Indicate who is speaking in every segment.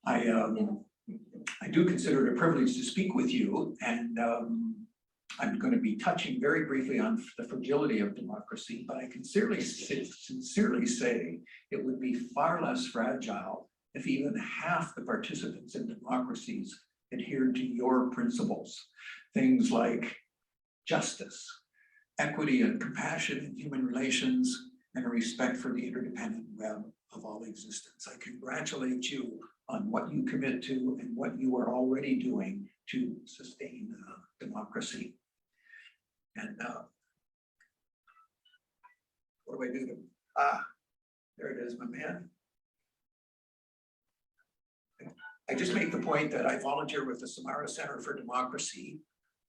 Speaker 1: I do consider it a privilege to speak with you, and I'm going to be touching very briefly on the fragility of democracy, but I can sincerely say it would be far less fragile if even half the participants in democracies adhered to your principles. Things like justice, equity and compassion in human relations, and a respect for the interdependent web of all existence. I congratulate you on what you commit to and what you are already doing to sustain democracy. And what do I do? There it is, my man. I just make the point that I volunteer with the Samara Center for Democracy,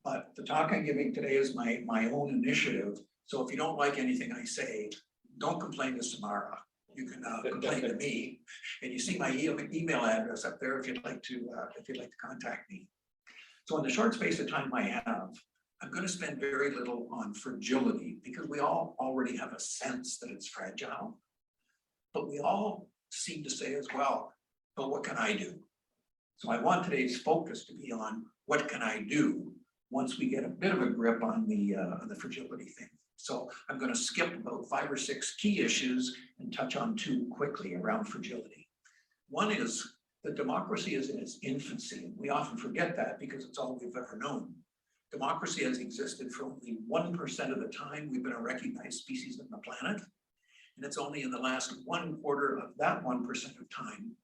Speaker 1: but the talk I'm giving today is my own initiative. So if you don't like anything I say, don't complain to Samara. You can complain to me, and you see my email address up there if you'd like to contact me. So in the short space of time I have, I'm going to spend very little on fragility because we all already have a sense that it's fragile, but we all seem to say as well, but what can I do? So I want today's focus to be on what can I do once we get a bit of a grip on the fragility thing. So I'm going to skip about 5 or 6 key issues and touch on 2 quickly around fragility. One is that democracy is in its infancy. We often forget that because it's all we've ever known. Democracy has existed for only 1% of the time we've been a recognized species on the planet. And it's only in the last 1/4 of that 1% of time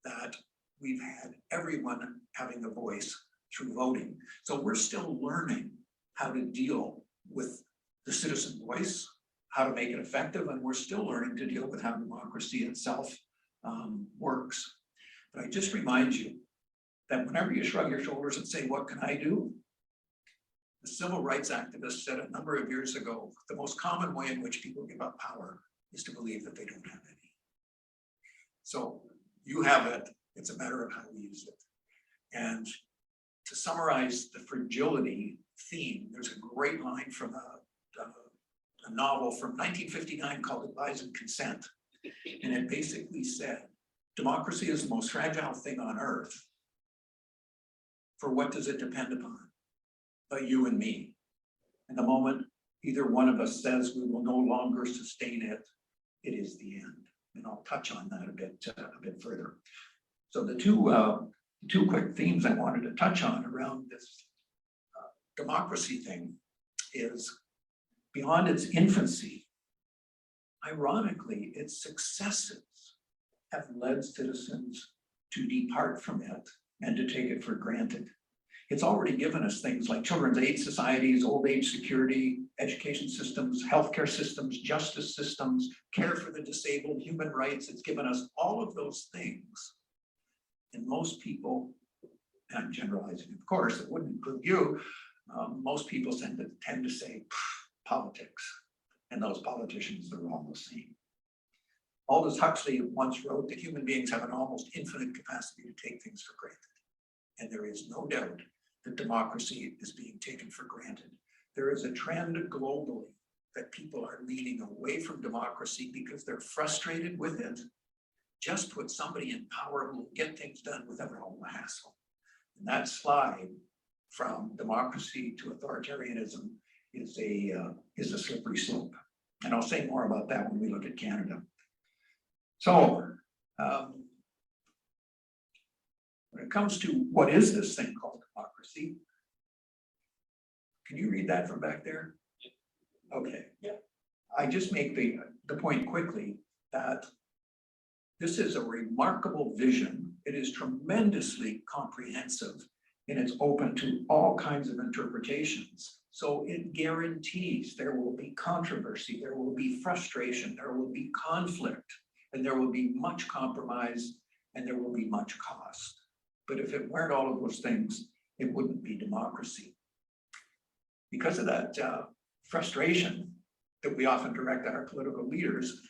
Speaker 1: that we've had everyone having a voice through voting. So we're still learning how to deal with the citizen voice, how to make it effective, and we're still learning to deal with how democracy itself works. But I just remind you that whenever you shrug your shoulders and say, what can I do? The civil rights activists said a number of years ago, the most common way in which people give up power is to believe that they don't have any. So you have it, it's a matter of how we use it. And to summarize the fragility theme, there's a great line from a novel from 1959 called Advise and Consent. And it basically said, democracy is the most fragile thing on earth. For what does it depend upon? But you and me. And the moment either one of us says we will no longer sustain it, it is the end. And I'll touch on that a bit further. So the two quick themes I wanted to touch on around this democracy thing is beyond its infancy, ironically, its successes have led citizens to depart from it and to take it for granted. It's already given us things like children's aid societies, old age security, education systems, healthcare systems, justice systems, care for the disabled, human rights. It's given us all of those things. And most people, and I'm generalizing, of course, it wouldn't include you, most people tend to say politics, and those politicians are all the same. Aldous Huxley once wrote that human beings have an almost infinite capacity to take things for granted. And there is no doubt that democracy is being taken for granted. There is a trend globally that people are leaning away from democracy because they're frustrated with it. Just put somebody in power who will get things done without all the hassle. And that slide from democracy to authoritarianism is a slippery slope. And I'll say more about that when we look at Canada. So when it comes to what is this thing called democracy, can you read that from back there? Okay. Yeah. I just make the point quickly that this is a remarkable vision. It is tremendously comprehensive, and it's open to all kinds of interpretations. So it guarantees there will be controversy, there will be frustration, there will be conflict, and there will be much compromise, and there will be much cost. But if it weren't all of those things, it wouldn't be democracy. Because of that frustration that we often direct at our political leaders,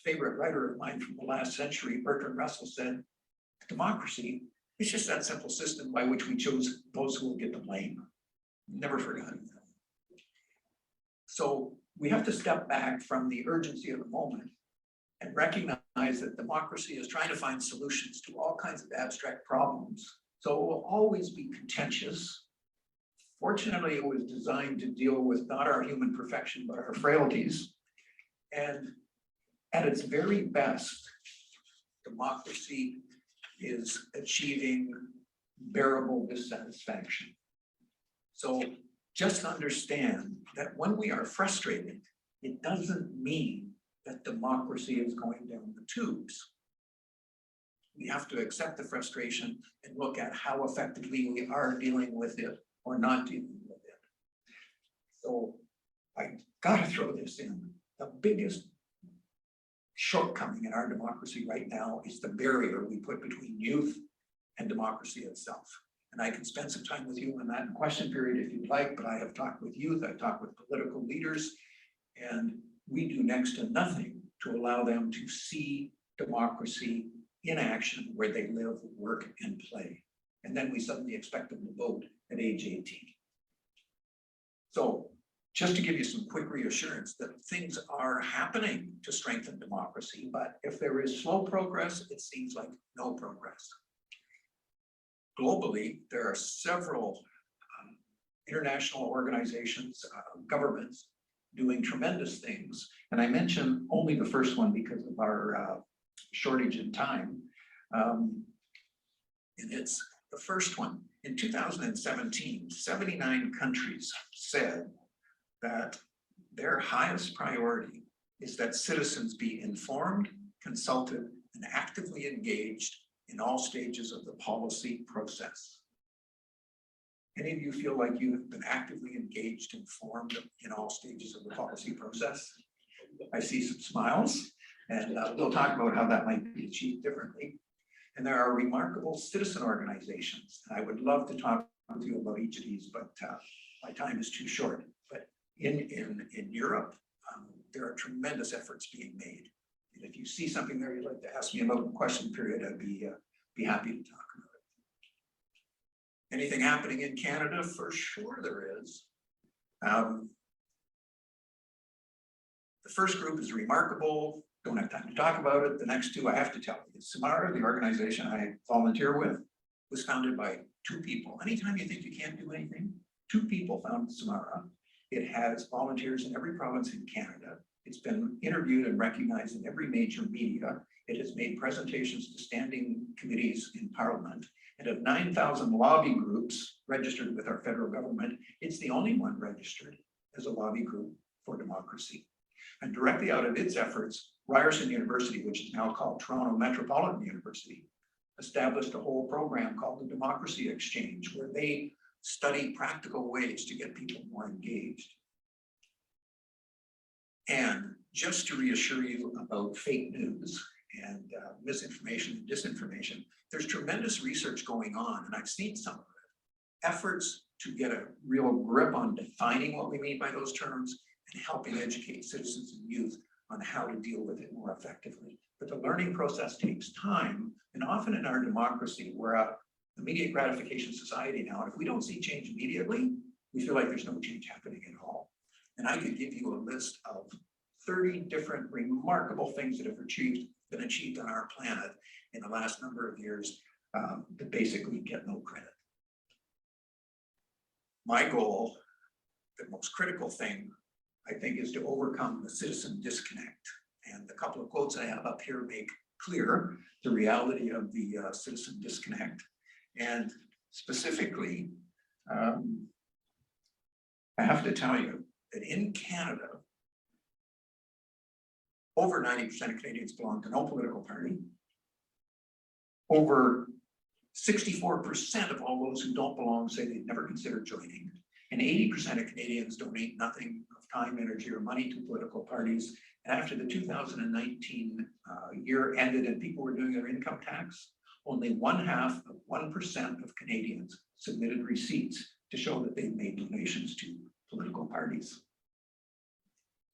Speaker 1: favorite writer of mine from the last century, Bertrand Russell, said, democracy is just that simple system by which we chose those who will get the blame. Never forgotten that. So we have to step back from the urgency of the moment and recognize that democracy is trying to find solutions to all kinds of abstract problems. So it will always be contentious. Fortunately, it was designed to deal with not our human perfection, but our frailties. And at its very best, democracy is achieving bearable dissatisfaction. So just understand that when we are frustrated, it doesn't mean that democracy is going down the tubes. We have to accept the frustration and look at how effectively we are dealing with it or not dealing with it. So I gotta throw this in. The biggest shortcoming in our democracy right now is the barrier we put between youth and democracy itself. And I can spend some time with you on that in question period if you'd like, but I have talked with youth, I've talked with political leaders, and we do next to nothing to allow them to see democracy in action where they live, work, and play. And then we suddenly expect them to vote at age 18. So just to give you some quick reassurance that things are happening to strengthen democracy, but if there is slow progress, it seems like no progress. Globally, there are several international organizations, governments doing tremendous things. And I mention only the first one because of our shortage in time. And it's the first one. In 2017, 79 countries said that their highest priority is that citizens be informed, consulted, and actively engaged in all stages of the policy process. Any of you feel like you have been actively engaged, informed in all stages of the policy process? I see some smiles, and we'll talk about how that might be achieved differently. And there are remarkable citizen organizations. I would love to talk with you about each of these, but my time is too short. But in Europe, there are tremendous efforts being made. And if you see something there you'd like to ask me about in the question period, I'd be happy to talk about it. Anything happening in Canada? For sure there is. The first group is remarkable. Don't have time to talk about it. The next two I have to tell you. Samara, the organization I volunteer with, was founded by two people. Anytime you think you can't do anything, two people founded Samara. It has volunteers in every province in Canada. It's been interviewed and recognized in every major media. It has made presentations to standing committees in Parliament. And of 9,000 lobby groups registered with our federal government, it's the only one registered as a lobby group for democracy. And directly out of its efforts, Ryerson University, which is now called Toronto Metropolitan University, established a whole program called the Democracy Exchange, where they study practical ways to get people more engaged. And just to reassure you about fake news and misinformation and disinformation, there's tremendous research going on, and I've seen some of it. Efforts to get a real grip on defining what we mean by those terms and helping educate citizens and youth on how to deal with it more effectively. But the learning process takes time, and often in our democracy, we're a immediate gratification society now. And if we don't see change immediately, we feel like there's no change happening at all. And I could give you a list of 30 different remarkable things that have been achieved on our planet in the last number of years that basically get no credit. My goal, the most critical thing, I think, is to overcome the citizen disconnect. And the couple of quotes I have up here make clear the reality of the citizen disconnect. And specifically, I have to tell you that in Canada, over 90% of Canadians belong to no political party. Over 64% of all those who don't belong say they've never considered joining. And 80% of Canadians donate nothing of time, energy, or money to political parties. And after the 2019 year ended and people were doing their income tax, only 1/2% of Canadians submitted receipts to show that they've made donations to political parties.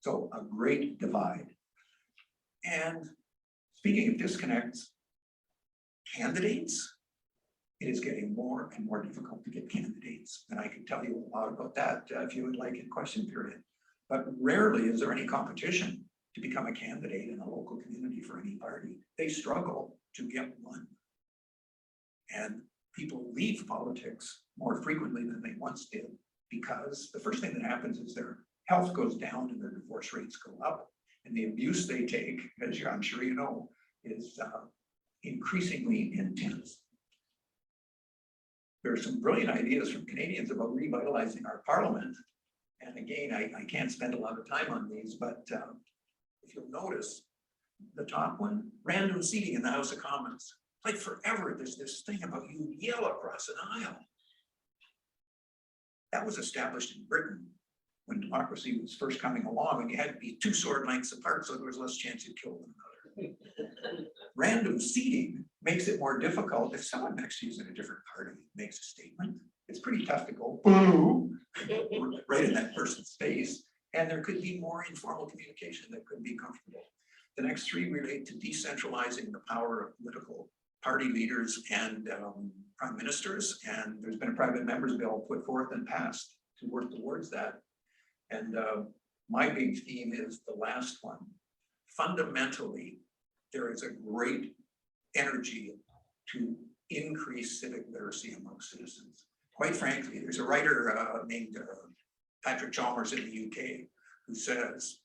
Speaker 1: So a great divide. And speaking of disconnects, candidates, it is getting more and more difficult to get candidates. And I can tell you a lot about that if you would like in question period. but rarely is there any competition to become a candidate in a local community for any party. They struggle to get one. And people leave politics more frequently than they once did, because the first thing that happens is their health goes down and their divorce rates go up, and the abuse they take, as I'm sure you know, is increasingly intense. There are some brilliant ideas from Canadians about revitalizing our parliament. And again, I can't spend a lot of time on these, but if you'll notice, the top one, random seating in the House of Commons. Like forever, there's this thing about you yell across an aisle. That was established in Britain when democracy was first coming along, and you had to be 2 sword lengths apart, so there was less chance you'd kill one another. Random seating makes it more difficult. If someone next to you is in a different party makes a statement, it's pretty tough to go boo right in that person's face, and there could be more informal communication that could be comfortable. The next 3 relate to decentralizing the power of political party leaders and prime ministers, and there's been a private members bill put forth and passed to work towards that. And my big theme is the last one. Fundamentally, there is a great energy to increase civic literacy among citizens. Quite frankly, there's a writer named Patrick Chalmers in the UK who says,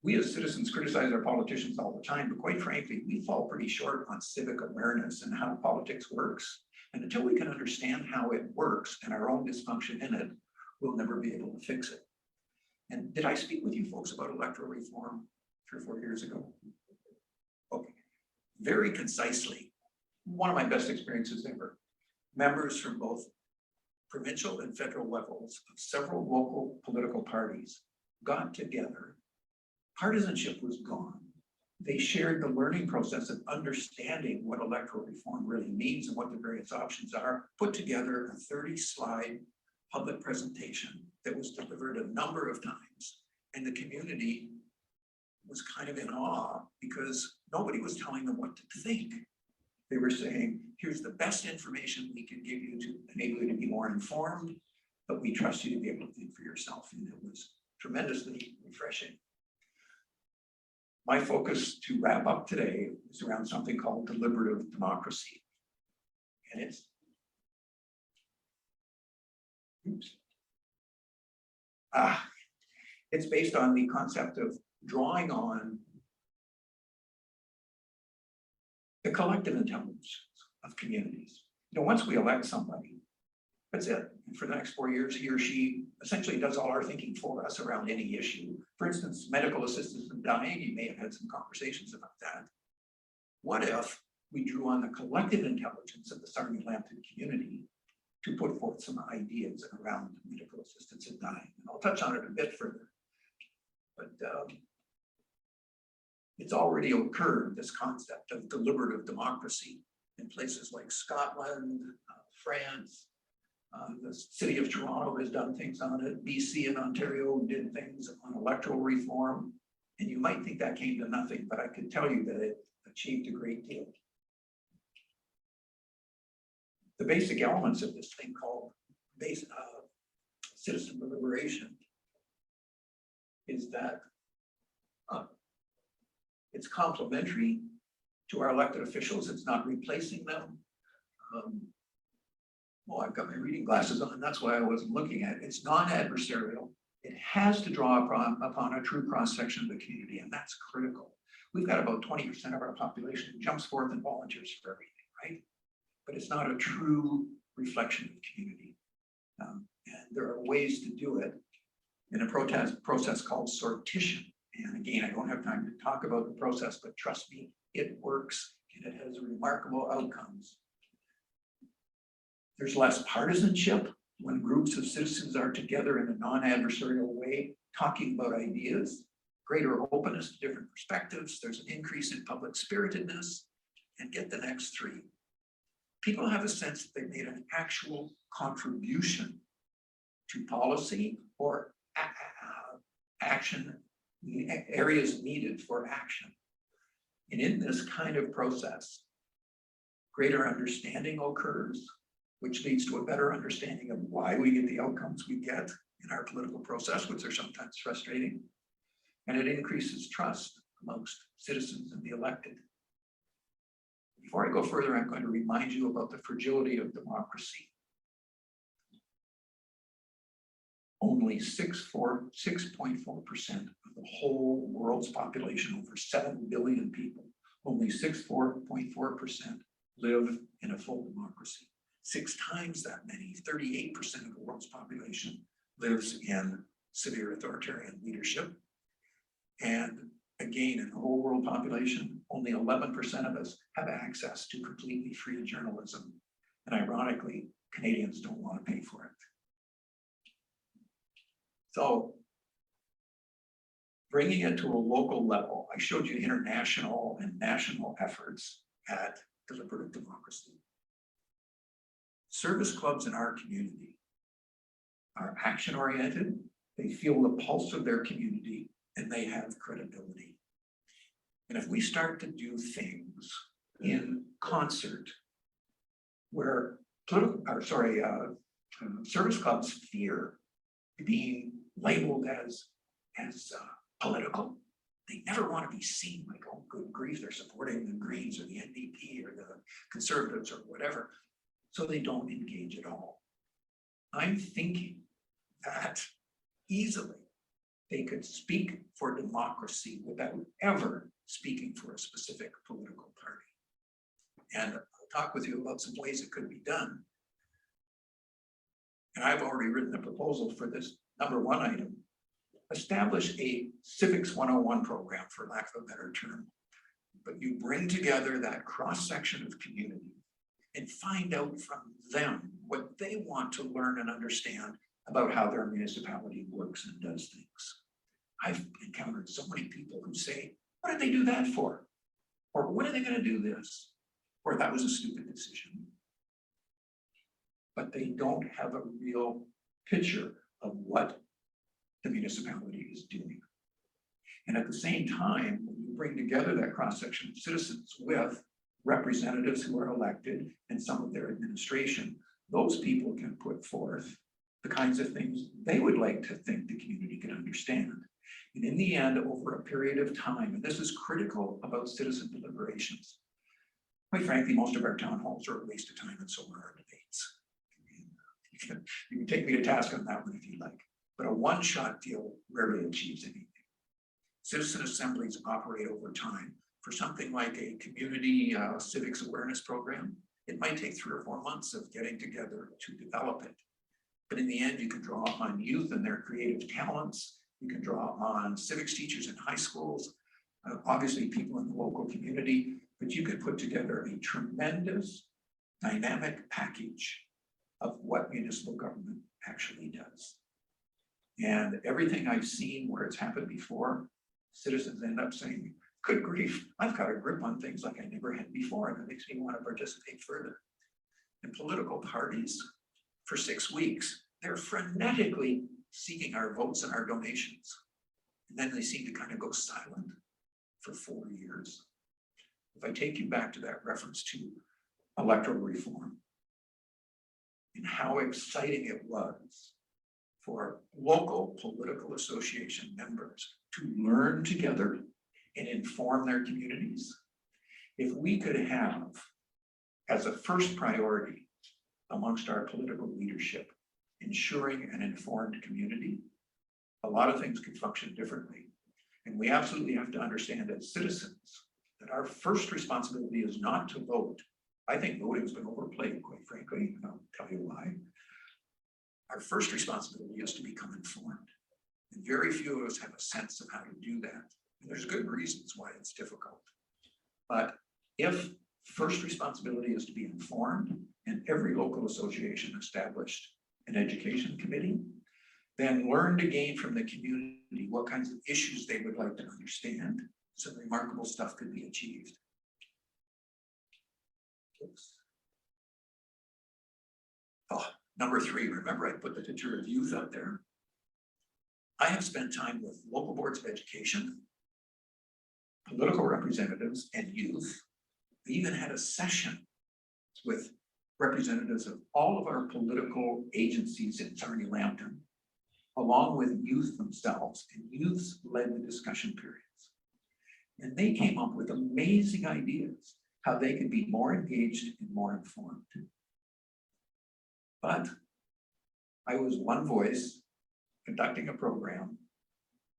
Speaker 1: we as citizens criticize our politicians all the time, but quite frankly, we fall pretty short on civic awareness and how politics works. And until we can understand how it works and our own dysfunction in it, we'll never be able to fix it. And did I speak with you folks about electoral reform 3 or 4 years ago? Okay, very concisely, one of my best experiences ever. Members from both provincial and federal levels of several local political parties got together. Partisanship was gone. They shared the learning process of understanding what electoral reform really means and what the various options are, put together a 30-slide public presentation that was delivered a number of times. And the community was kind of in awe because nobody was telling them what to think. They were saying, here's the best information we can give you to enable you to be more informed, but we trust you to be able to think for yourself. And it was tremendously refreshing. My focus to wrap up today is around something called deliberative democracy. And it's based on the concept of drawing on the collective intelligence of communities. You know, once we elect somebody, that's it. And for the next 4 years, he or she essentially does all our thinking for us around any issue. For instance, medical assistance in dying, you may have had some conversations about that. What if we drew on the collective intelligence of the Sarnia-Lambton community to put forth some ideas around medical assistance in dying? And I'll touch on it a bit further. But it's already occurred, this concept of deliberative democracy in places like Scotland, France. The city of Toronto has done things on it. BC and Ontario did things on electoral reform. And you might think that came to nothing, but I can tell you that it achieved a great deal. The basic elements of this thing called citizen deliberation is that it's complementary to our elected officials. It's not replacing them. Well, I've got my reading glasses on, that's why I wasn't looking at it. It's non-adversarial. It has to draw upon a true cross-section of the community, and that's critical. We've got about 20% of our population who jumps forth and volunteers for everything, right? But it's not a true reflection of the community. And there are ways to do it in a process called sortition. And again, I don't have time to talk about the process, but trust me, it works and it has remarkable outcomes. There's less partisanship when groups of citizens are together in a non-adversarial way, talking about ideas, greater openness to different perspectives. There's an increase in public spiritedness. And get the next 3. People have a sense that they made an actual contribution to policy or action, areas needed for action. And in this kind of process, greater understanding occurs, which leads to a better understanding of why we get the outcomes we get. in our political process, which are sometimes frustrating, and it increases trust amongst citizens and the elected. Before I go further, I'm going to remind you about the fragility of democracy. Only 6.4% of the whole world's population, over 7 billion people, only 4.4% live in a full democracy. 6 times that many, 38% of the world's population lives in severe authoritarian leadership. And again, in the whole world population, only 11% of us have access to completely free journalism. And ironically, Canadians don't want to pay for it. So bringing it to a local level, I showed you international and national efforts at deliberative democracy. Service clubs in our community are action-oriented, they feel the pulse of their community, and they have credibility. And if we start to do things in concert where service clubs fear being labeled as political, they never want to be seen like, oh, good grief, they're supporting the Greens or the NDP or the Conservatives or whatever. So they don't engage at all. I'm thinking that easily they could speak for democracy without ever speaking for a specific political party. And I'll talk with you about some ways it could be done. And I've already written a proposal for this #1 item. Establish a Civics 101 program, for lack of a better term. But you bring together that cross-section of community and find out from them what they want to learn and understand about how their municipality works and does things. I've encountered so many people who say, what did they do that for? Or when are they going to do this? Or that was a stupid decision. But they don't have a real picture of what the municipality is doing. And at the same time, when you bring together that cross-section of citizens with representatives who are elected and some of their administration, those people can put forth the kinds of things they would like to think the community can understand. And in the end, over a period of time, and this is critical about citizen deliberations, quite frankly, most of our town halls are a waste of time, and so are our debates. You can take me to task on that one if you like, but a one-shot deal rarely achieves anything. Citizen assemblies operate over time. For something like a community civics awareness program, it might take 3 or 4 months of getting together to develop it. But in the end, you can draw on youth and their creative talents. You can draw on civics teachers in high schools, obviously people in the local community, but you could put together a tremendous dynamic package of what municipal government actually does. And everything I've seen where it's happened before, citizens end up saying, good grief, I've got a grip on things like I never had before, and it makes me want to participate further. And political parties, for 6 weeks, they're frenetically seeking our votes and our donations. And then they seem to kind of go silent for 4 years. If I take you back to that reference to electoral reform and how exciting it was for local political association members to learn together and inform their communities, if we could have as a first priority amongst our political leadership ensuring an informed community, a lot of things could function differently. And we absolutely have to understand as citizens that our first responsibility is not to vote. I think voting has been overplayed, quite frankly, and I'll tell you why. Our first responsibility is to become informed. And very few of us have a sense of how to do that. And there's good reasons why it's difficult. But if first responsibility is to be informed, and every local association established an education committee, then learn to gain from the community what kinds of issues they would like to understand, some remarkable stuff could be achieved. Oops. Oh, #3, remember I put the picture of youth out there? I have spent time with local boards of education, political representatives, and youth. We even had a session with representatives of all of our political agencies in Sarnia-Lambton along with youth themselves, and youths led the discussion periods. And they came up with amazing ideas how they could be more engaged and more informed. But I was one voice conducting a program,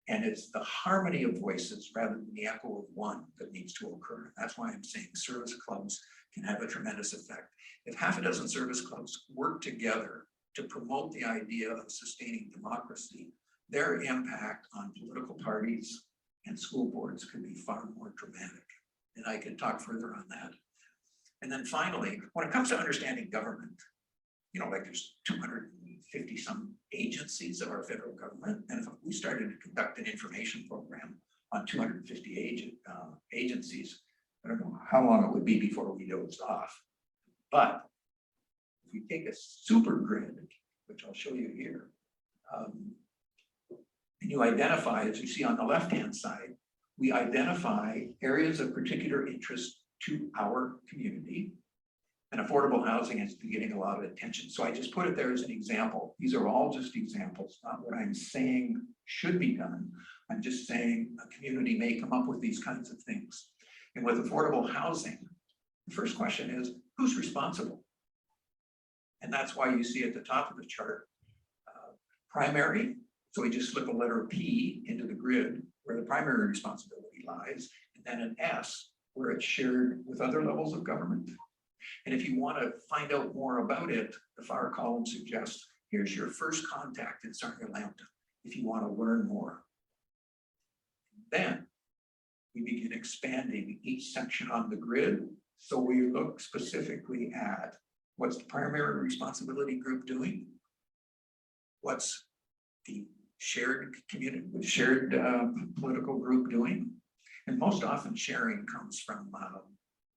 Speaker 1: and it's the harmony of voices rather than the echo of one that needs to occur. That's why I'm saying service clubs can have a tremendous effect. If half a dozen service clubs work together to promote the idea of sustaining democracy, their impact on political parties and school boards could be far more dramatic. And I can talk further on that. And then finally, when it comes to understanding government, you know, like there's 250 some agencies of our federal government. And if we started to conduct an information program on 250 agencies, I don't know how long it would be before we dozed off. But if we take a super grid, which I'll show you here, and you identify, as you see on the left-hand side, we identify areas of particular interest to our community. And affordable housing is getting a lot of attention. So I just put it there as an example. These are all just examples, not what I'm saying should be done. I'm just saying a community may come up with these kinds of things. And with affordable housing, the first question is, who's responsible? And that's why you see at the top of the chart, primary. So we just slip a letter P into the grid where the primary responsibility lies, and then an S where it's shared with other levels of government. And if you want to find out more about it, the far column suggests, here's your first contact in Sarnia-Lambton if you want to learn more. Then we begin expanding each section on the grid. So we look specifically at what's the primary responsibility group doing? What's the shared community, shared political group doing? And most often sharing comes from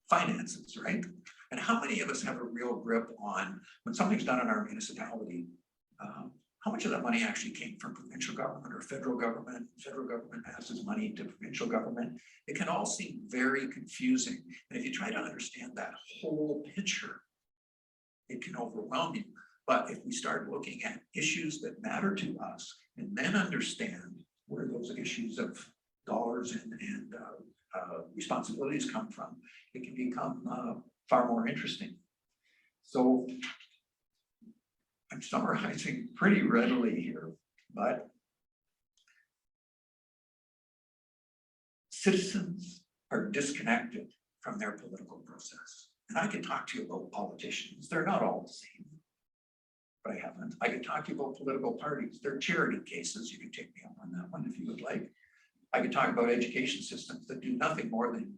Speaker 1: finances, right? And how many of us have a real grip on when something's done in our municipality, how much of that money actually came from provincial government or federal government? Federal government passes money to provincial government. It can all seem very confusing. And if you try to understand that whole picture, it can overwhelm you. But if we start looking at issues that matter to us and then understand where those issues of dollars and responsibilities come from, it can become far more interesting. So I'm summarizing pretty readily here, but citizens are disconnected from their political process. And I can talk to you about politicians. They're not all the same, but I haven't. I can talk to you about political parties. They're charity cases. You can take me up on that one if you would like. I could talk about education systems that do nothing more than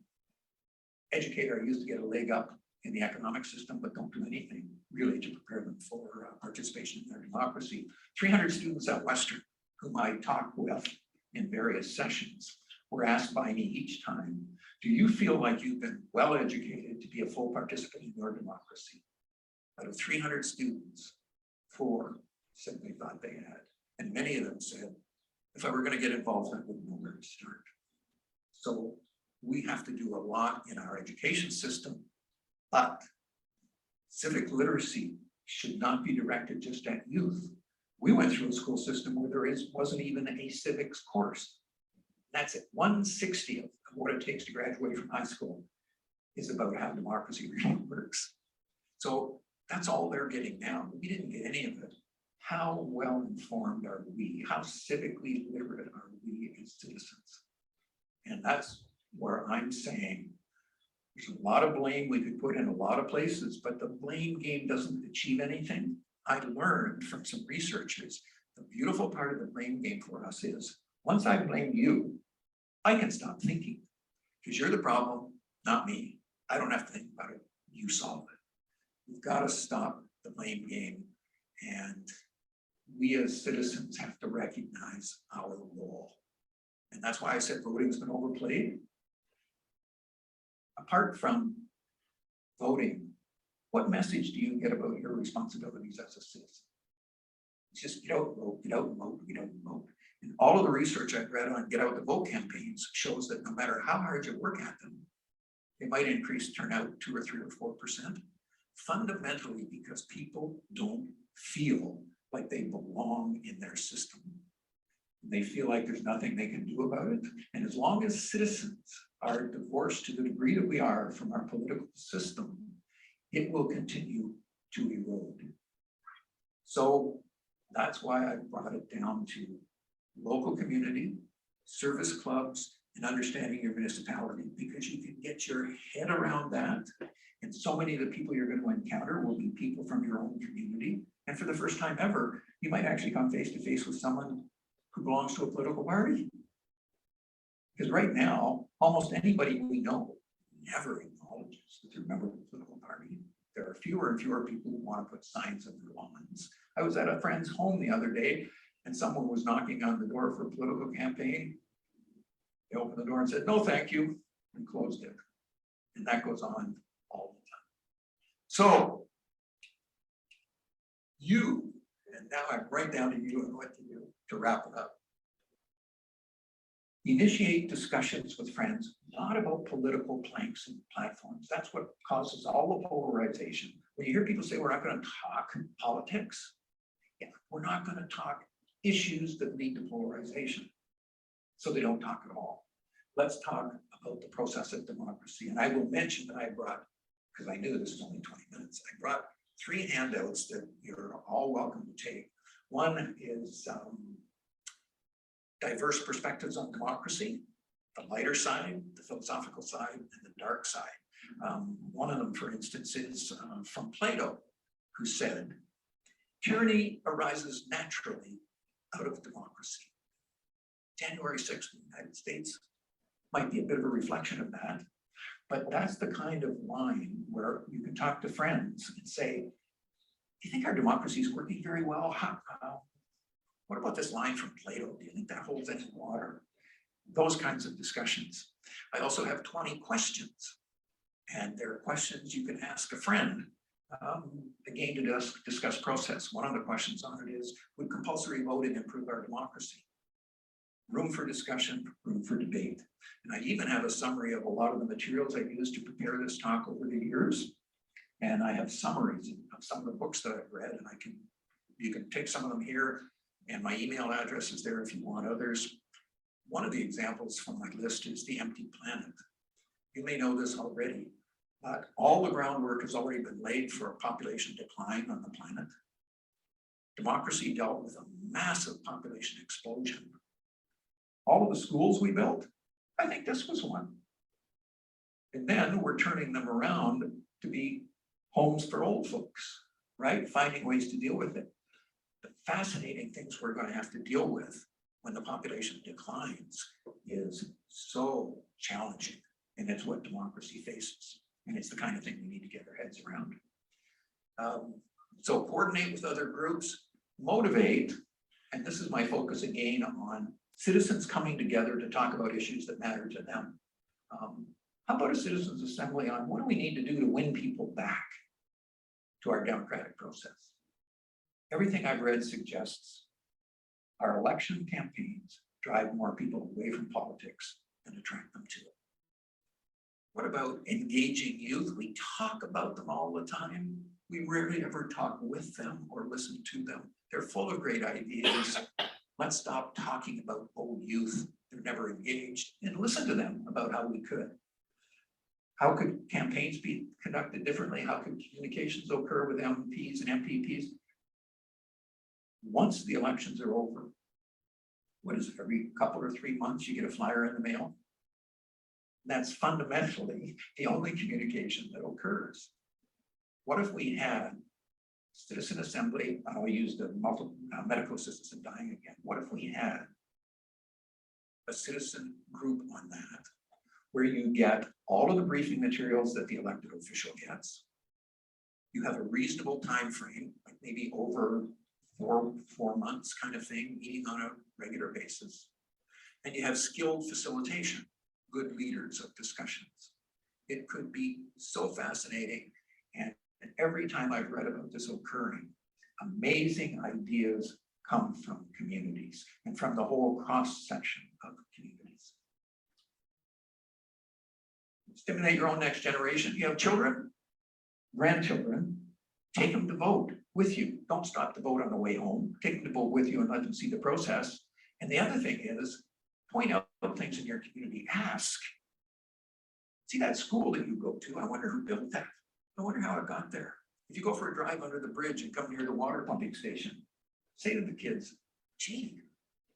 Speaker 1: educate our youth to get a leg up in the economic system, but don't do anything really to prepare them for participation in their democracy. 300 students at Western, whom I talk with in various sessions, were asked by me each time, do you feel like you've been well educated to be a full participant in your democracy? Out of 300 students, 4 said they thought they had. And many of them said, if I were going to get involved, I wouldn't know where to start. So we have to do a lot in our education system, but civic literacy should not be directed just at youth. We went through a school system where there wasn't even a civics course. That's it. 1/60 of what it takes to graduate from high school is about how democracy really works. So that's all they're getting now. We didn't get any of it. How well informed are we? How civically literate are we as citizens? And that's where I'm saying there's a lot of blame we could put in a lot of places, but the blame game doesn't achieve anything. I learned from some researchers, the beautiful part of the blame game for us is, once I blame you, I can stop thinking, because you're the problem, not me. I don't have to think about it, you solve it. We've got to stop the blame game, and we as citizens have to recognize our role. And that's why I said voting's been overplayed. Apart from voting, what message do you get about your responsibilities as a citizen? It's just get out, vote, get out, vote, get out, vote. And all of the research I've read on get out the vote campaigns shows that no matter how hard you work at them, they might increase turnout 2 or 3 or 4%, fundamentally because people don't feel like they belong in their system. They feel like there's nothing they can do about it. And as long as citizens are divorced to the degree that we are from our political system, it will continue to erode. So that's why I brought it down to local community, service clubs, and understanding your municipality, because you can get your head around that. And so many of the people you're going to encounter will be people from your own community. And for the first time ever, you might actually come face to face with someone who belongs to a political party. Because right now, almost anybody we know never acknowledges that they're a member of a political party. There are fewer and fewer people who want to put signs on their lawns. I was at a friend's home the other day, and someone was knocking on the door for a political campaign. They opened the door and said, "No, thank you," and closed it. And that goes on all the time. So you, and now I'm right down to you and what to do to wrap it up. Initiate discussions with friends, not about political planks and platforms. That's what causes all the polarization. When you hear people say, we're not going to talk politics, yeah, we're not going to talk issues that lead to polarization. So they don't talk at all. Let's talk about the process of democracy. And I will mention that I brought, because I knew this was only 20 minutes, I brought 3 handouts that you're all welcome to take. One is diverse perspectives on democracy, the lighter side, the philosophical side, and the dark side. One of them, for instance, is from Plato, who said, tyranny arises naturally out of democracy. January 6th in the United States might be a bit of a reflection of that, but that's the kind of line where you can talk to friends and say, do you think our democracy is working very well? What about this line from Plato? Do you think that holds any water? Those kinds of discussions. I also have 20 questions, and there are questions you can ask a friend, again, to discuss process. One of the questions on it is, would compulsory voting improve our democracy? Room for discussion, room for debate. And I even have a summary of a lot of the materials I used to prepare this talk over the years. And I have summaries of some of the books that I've read, and you can take some of them here, and my email address is there if you want others. One of the examples from my list is The Empty Planet. You may know this already, but all the groundwork has already been laid for a population decline on the planet. Democracy dealt with a massive population explosion. All of the schools we built, I think this was one. And then we're turning them around to be homes for old folks, right? Finding ways to deal with it. The fascinating things we're going to have to deal with when the population declines is so challenging. And it's what democracy faces. And it's the kind of thing we need to get our heads around. So coordinate with other groups, motivate, and this is my focus again on citizens coming together to talk about issues that matter to them. How about a citizens assembly on what do we need to do to win people back to our democratic process? Everything I've read suggests our election campaigns drive more people away from politics and attract them to it. What about engaging youth? We talk about them all the time. We rarely ever talk with them or listen to them. They're full of great ideas. Let's stop talking about old youth. They're never engaged, and listen to them about how we could. How could campaigns be conducted differently? How could communications occur with MPs and MPPs? Once the elections are over, what is it, every couple or 3 months you get a flyer in the mail? That's fundamentally the only communication that occurs. What if we had citizen assembly? I'll use the medical assistance in dying again. What if we had a citizen group on that, where you get all of the briefing materials that the elected official gets? You have a reasonable time frame, like maybe over four months kind of thing, meeting on a regular basis. And you have skilled facilitation, good leaders of discussions. It could be so fascinating. And every time I've read about this occurring, amazing ideas come from communities and from the whole cross-section of communities. Stimulate your own next generation. You have children, grandchildren. Take them to vote with you. Don't stop the vote on the way home. Take them to vote with you and let them see the process. And the other thing is, point out things in your community. Ask. See that school that you go to? I wonder who built that. I wonder how it got there. If you go for a drive under the bridge and come near the water pumping station, say to the kids, gee,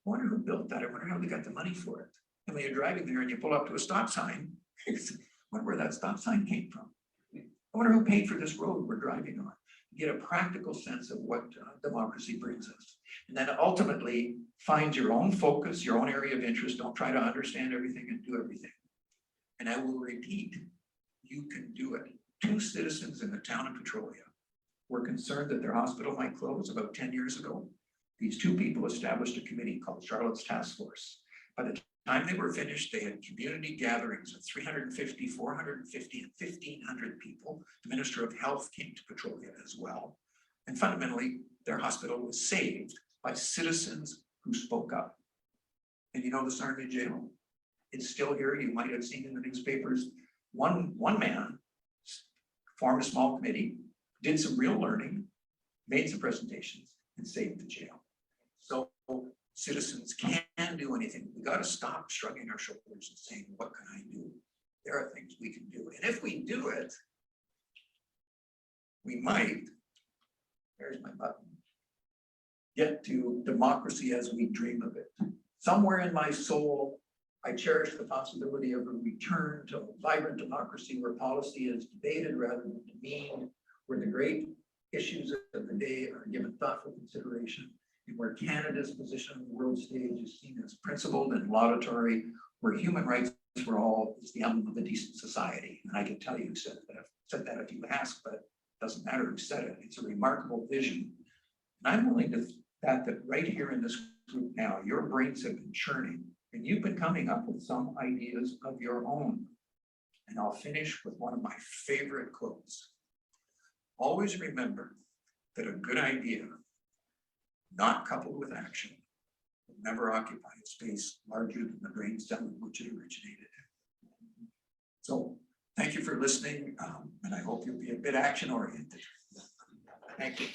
Speaker 1: I wonder who built that. I wonder how they got the money for it. And when you're driving there and you pull up to a stop sign, I wonder where that stop sign came from. I wonder who paid for this road we're driving on. You get a practical sense of what democracy brings us. And then ultimately find your own focus, your own area of interest. Don't try to understand everything and do everything. And I will repeat, you can do it. 2 citizens in the town of Petrolia were concerned that their hospital might close about 10 years ago. These 2 people established a committee called Charlotte's Task Force. By the time they were finished, they had community gatherings of 350, 450, and 1,500 people. The Minister of Health came to Petrolia as well. And fundamentally, their hospital was saved by citizens who spoke up. And you know the Sarnia Jail? It's still here. You might have seen in the newspapers. One man formed a small committee, did some real learning, made some presentations, and saved the jail. So citizens can do anything. We got to stop shrugging our shoulders and saying, what can I do? There are things we can do. And if we do it, we might, there's my button, get to democracy as we dream of it. Somewhere in my soul, I cherish the possibility of a return to a vibrant democracy where policy is debated rather than demeaned, where the great issues of the day are given thoughtful consideration, and where Canada's position on the world stage is seen as principled and laudatory, where human rights for all is the emblem of a decent society. And I can tell you who said that if you ask, but it doesn't matter who said it. It's a remarkable vision. And I'm willing to bet that right here in this group now, your brains have been churning, and you've been coming up with some ideas of your own. And I'll finish with one of my favorite quotes. Always remember that a good idea, not coupled with action, will never occupy a space larger than the brain cell in which it originated. So thank you for listening, and I hope you'll be a bit action-oriented. Thank you.